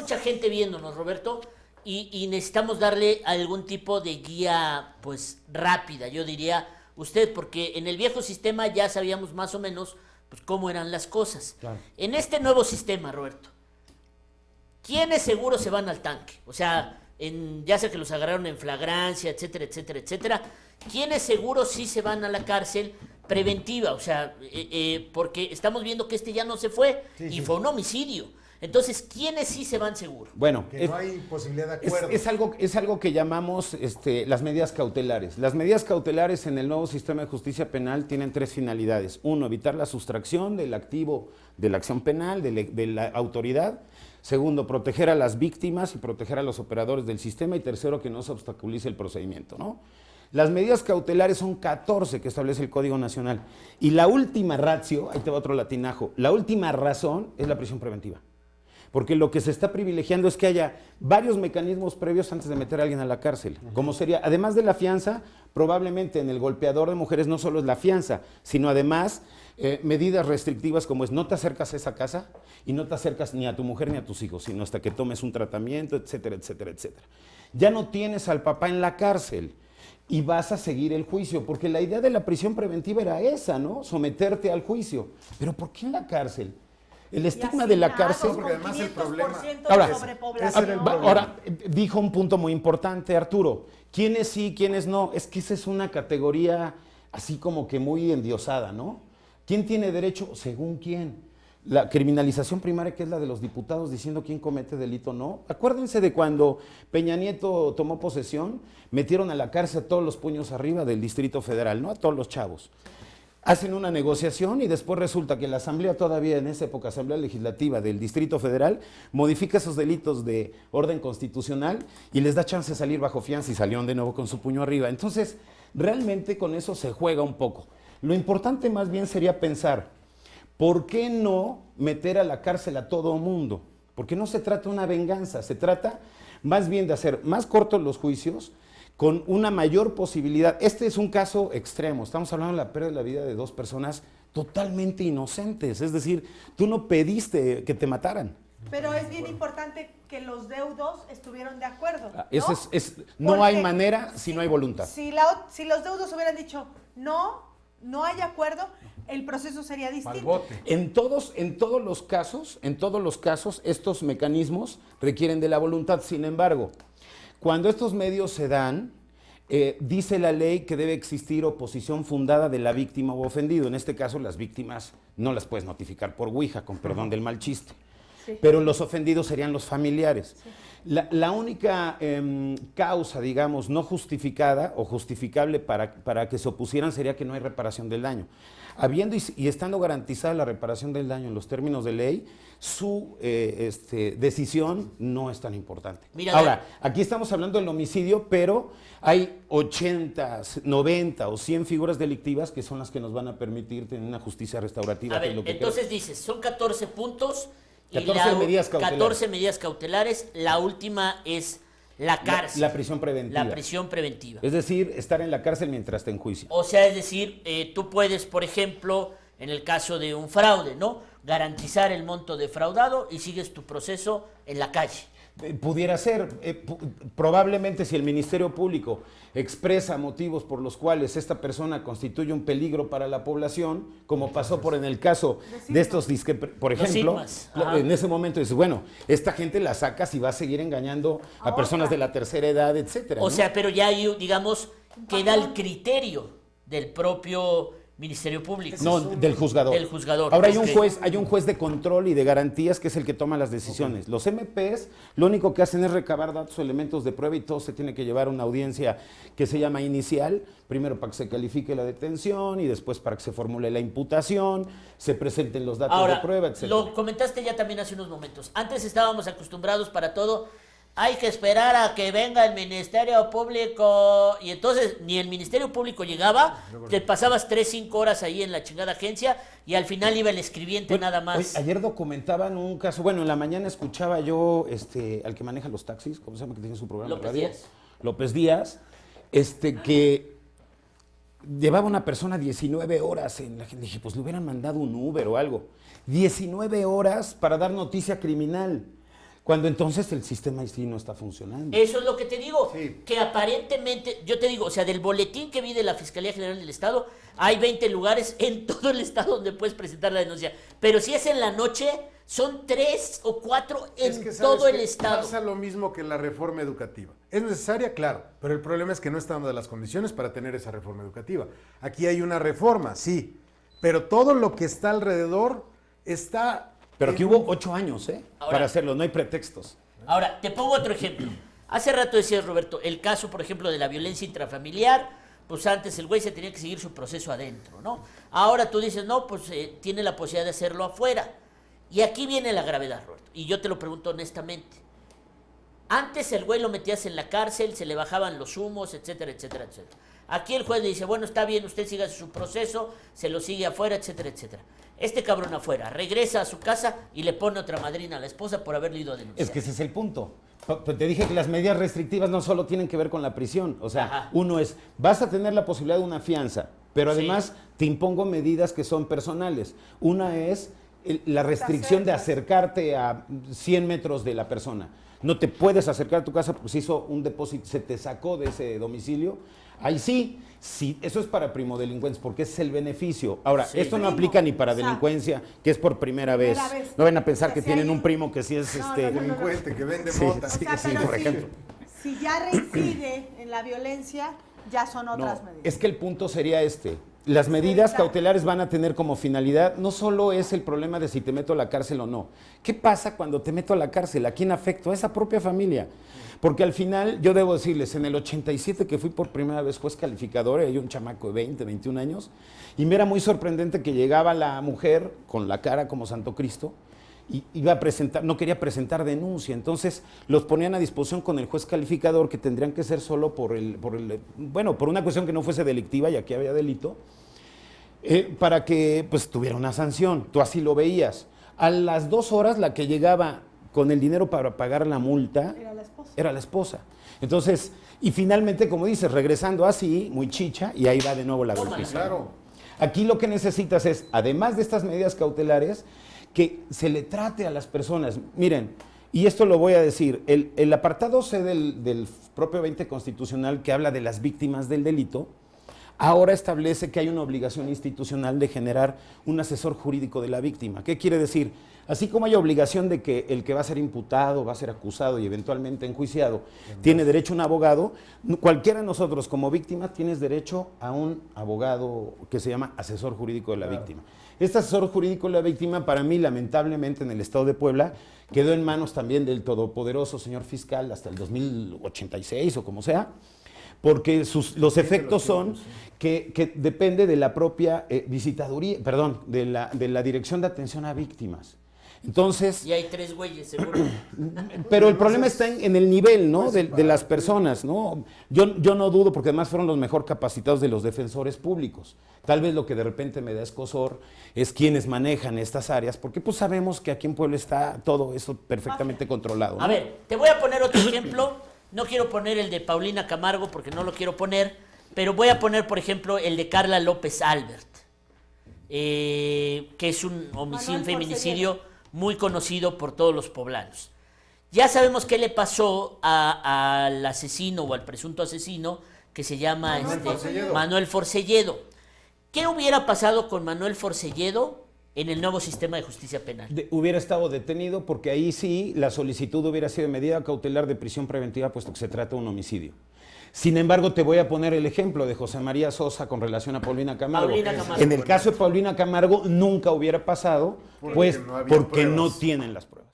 mucha gente viéndonos, Roberto, y necesitamos darle algún tipo de guía, pues, rápida, yo diría, usted, porque en el viejo sistema ya sabíamos más o menos, pues, cómo eran las cosas. Claro. En este nuevo sistema, Roberto, ¿quiénes seguros se van al tanque? O sea, ya sea que los agarraron en flagrancia, etcétera, etcétera, etcétera. ¿Quiénes seguros sí se van a la cárcel preventiva? O sea, porque estamos viendo que este ya no se fue y fue un homicidio. Entonces, ¿quiénes sí se van seguro? Bueno, Que no hay posibilidad de acuerdo. es algo que llamamos las medidas cautelares. Las medidas cautelares en el nuevo sistema de justicia penal tienen tres finalidades. Uno, evitar la sustracción del activo de la acción penal, de la autoridad. Segundo, proteger a las víctimas y proteger a los operadores del sistema. Y tercero, que no se obstaculice el procedimiento, ¿no? Las medidas cautelares son 14 que establece el Código Nacional. Y la última ratio, ahí te va otro latinajo, la última razón es la prisión preventiva. Porque lo que se está privilegiando es que haya varios mecanismos previos antes de meter a alguien a la cárcel. Como sería, además de la fianza, probablemente en el golpeador de mujeres no solo es la fianza, sino además medidas restrictivas como es no te acercas a esa casa y no te acercas ni a tu mujer ni a tus hijos, sino hasta que tomes un tratamiento, etcétera, etcétera, etcétera. Ya no tienes al papá en la cárcel y vas a seguir el juicio, porque la idea de la prisión preventiva era esa, ¿no? Someterte al juicio. Pero ¿por qué en la cárcel? El estigma de la cárcel... Porque además el problema... Ahora, dijo un punto muy importante, Arturo. ¿Quiénes sí, quiénes no? Es que esa es una categoría así como que muy endiosada, ¿no? ¿Quién tiene derecho? Según quién. La criminalización primaria, que es la de los diputados diciendo quién comete delito o no. Acuérdense de cuando Peña Nieto tomó posesión, metieron a la cárcel a todos los puños arriba del Distrito Federal, ¿no? A todos los chavos. Hacen una negociación y después resulta que la Asamblea todavía en esa época, Asamblea Legislativa del Distrito Federal, modifica esos delitos de orden constitucional y les da chance de salir bajo fianza y salieron de nuevo con su puño arriba. Entonces, realmente con eso se juega un poco. Lo importante más bien sería pensar, ¿por qué no meter a la cárcel a todo mundo? Porque no se trata de una venganza, se trata más bien de hacer más cortos los juicios, con una mayor posibilidad. Este es un caso extremo, estamos hablando de la pérdida de la vida de dos personas totalmente inocentes, es decir, tú no pediste que te mataran. Pero es bien importante que los deudos estuvieron de acuerdo, ¿no? No hay manera si no hay voluntad. Si los deudos hubieran dicho no hay acuerdo, el proceso sería distinto. En todos los casos, estos mecanismos requieren de la voluntad. Sin embargo, cuando estos medios se dan, dice la ley que debe existir oposición fundada de la víctima o ofendido. En este caso, las víctimas no las puedes notificar por ouija, con perdón del mal chiste. Sí. Pero los ofendidos serían los familiares. Sí. La única causa, digamos, no justificada o justificable para que se opusieran sería que no hay reparación del daño. Habiendo y estando garantizada la reparación del daño en los términos de ley, su decisión no es tan importante. Mira, ahora, aquí estamos hablando del homicidio, pero hay 80, 90 o 100 figuras delictivas que son las que nos van a permitir tener una justicia restaurativa. A ver, que es lo que entonces dices, son 14 puntos... 14 medidas cautelares. 14 medidas cautelares, la última es la cárcel. La prisión preventiva. La prisión preventiva. Es decir, estar en la cárcel mientras esté en juicio. O sea, es decir, tú puedes, por ejemplo, en el caso de un fraude, ¿no? Garantizar el monto defraudado y sigues tu proceso en la calle. Pudiera ser, probablemente si el Ministerio Público expresa motivos por los cuales esta persona constituye un peligro para la población, como pasó en el caso de estos, por ejemplo, en ese momento dices, bueno, esta gente la sacas y va a seguir engañando a personas de la tercera edad, etcétera. O sea, pero ya hay, digamos, queda el criterio del propio Ministerio Público. No, del juzgador. Del juzgador. Ahora hay un juez de control y de garantías que es el que toma las decisiones. Okay. Los MPs lo único que hacen es recabar datos o elementos de prueba y todo se tiene que llevar a una audiencia que se llama inicial, primero para que se califique la detención y después para que se formule la imputación, se presenten los datos de prueba, etc. Lo comentaste ya también hace unos momentos. Antes estábamos acostumbrados para todo. Hay que esperar a que venga el Ministerio Público. Y entonces ni el Ministerio Público llegaba, te pasabas 3-5 horas ahí en la chingada agencia y al final iba el escribiente nada más. Oye, ayer documentaban un caso, bueno, en la mañana escuchaba yo al que maneja los taxis, ¿cómo se llama que tiene su programa? López Díaz. López Díaz, que llevaba una persona 19 horas en la gente. Dije, pues le hubieran mandado un Uber o algo. 19 horas para dar noticia criminal. Cuando entonces el sistema sí no está funcionando. Eso es lo que te digo, Sí. que aparentemente, yo te digo, o sea, del boletín que vi de la Fiscalía General del Estado, hay 20 lugares en todo el estado donde puedes presentar la denuncia. Pero si es en la noche, son 3 o 4 en Es que ¿sabes todo el qué? estado. Pasa lo mismo que la reforma educativa. ¿Es necesaria? Claro, pero el problema es que no están dadas las condiciones para tener esa reforma educativa. Aquí hay una reforma, sí, pero todo lo que está alrededor está... Pero aquí hubo 8 años, Ahora- para hacerlo, no hay pretextos. Ahora, te pongo otro ejemplo. Hace rato decías, Roberto, el caso, por ejemplo, de la violencia intrafamiliar, pues antes el güey se tenía que seguir su proceso adentro, ¿no? Ahora tú dices, no, pues tiene la posibilidad de hacerlo afuera. Y aquí viene la gravedad, Roberto, y yo te lo pregunto honestamente. Antes el güey lo metías en la cárcel, se le bajaban los humos, etcétera, etcétera, etcétera. Aquí el juez le dice, bueno, está bien, usted siga su proceso, se lo sigue afuera, etcétera, etcétera. Este cabrón afuera, regresa a su casa y le pone otra madrina a la esposa por haberle ido a denunciar. Es que ese es el punto. Te dije que las medidas restrictivas no solo tienen que ver con la prisión. O sea, Ajá. uno es, vas a tener la posibilidad de una fianza, pero Sí. además te impongo medidas que son personales. Una es la restricción de acercarte a 100 metros de la persona. No te puedes acercar a tu casa porque se hizo un depósito, se te sacó de ese domicilio. Ahí sí, eso es para primodelincuentes porque ese es el beneficio. Ahora, Sí. esto no Primo, aplica ni para exacto. delincuencia, que es por primera vez. Primera vez. No van a pensar O sea, que si tienen hay un un- primo que sí es No, este. no, no, no. Delincuente que vende Sí, mota. sí, O sea, pero por ejemplo. si ya reincide en la violencia, ya son otras No, medidas. es que el punto sería este. Las medidas cautelares van a tener como finalidad, no solo es el problema de si te meto a la cárcel o no. ¿Qué pasa cuando te meto a la cárcel? ¿A quién afecto? A esa propia familia. Porque al final, yo debo decirles, en el 87 que fui por primera vez juez calificador, hay un chamaco de 20, 21 años, y me era muy sorprendente que llegaba la mujer con la cara como Santo Cristo, y iba a presentar, no quería presentar denuncia, entonces los ponían a disposición con el juez calificador que tendrían que ser solo por una cuestión que no fuese delictiva y aquí había delito, para que pues tuviera una sanción, tú así lo veías. A las 2 horas la que llegaba con el dinero para pagar la multa Era la esposa. era la esposa. Entonces, y finalmente, como dices, regresando así, muy chicha, y ahí va de nuevo la Tómala. golpiza. Claro. Aquí lo que necesitas es, además de estas medidas cautelares, que se le trate a las personas. Miren, y esto lo voy a decir, el apartado C del propio 20 constitucional que habla de las víctimas del delito, ahora establece que hay una obligación institucional de generar un asesor jurídico de la víctima. ¿Qué quiere decir? Así como hay obligación de que el que va a ser imputado, va a ser acusado y eventualmente enjuiciado, tiene derecho a un abogado, cualquiera de nosotros como víctima tienes derecho a un abogado que se llama asesor jurídico de la víctima. Este asesor jurídico de la víctima, para mí, lamentablemente, en el estado de Puebla, quedó en manos también del todopoderoso señor fiscal hasta el 2086 o como sea, porque los efectos son que depende de la propia visitaduría, perdón, de la Dirección de Atención a Víctimas. Entonces, Y hay 3 güeyes, seguro. pero el problema está en el nivel, ¿no? De las personas, ¿no? Yo no dudo, porque además fueron los mejor capacitados de los defensores públicos. Tal vez lo que de repente me da escozor es quienes manejan estas áreas, porque pues sabemos que aquí en Puebla está todo eso perfectamente controlado, ¿no? A ver, te voy a poner otro ejemplo. No quiero poner el de Paulina Camargo porque no lo quiero poner, pero voy a poner, por ejemplo, el de Carla López Albert, que es un homicidio, un feminicidio muy conocido por todos los poblanos. Ya sabemos qué le pasó al asesino o al presunto asesino que se llama Manuel Forcelledo. ¿Qué hubiera pasado con Manuel Forcelledo en el nuevo sistema de justicia penal? Hubiera estado detenido porque ahí sí la solicitud hubiera sido de medida cautelar de prisión preventiva, puesto que se trata de un homicidio. Sin embargo, te voy a poner el ejemplo de José María Sosa con relación a Paulina Camargo. En el caso de Paulina Camargo nunca hubiera pasado, Porque pues no había porque no pruebas. tienen las pruebas.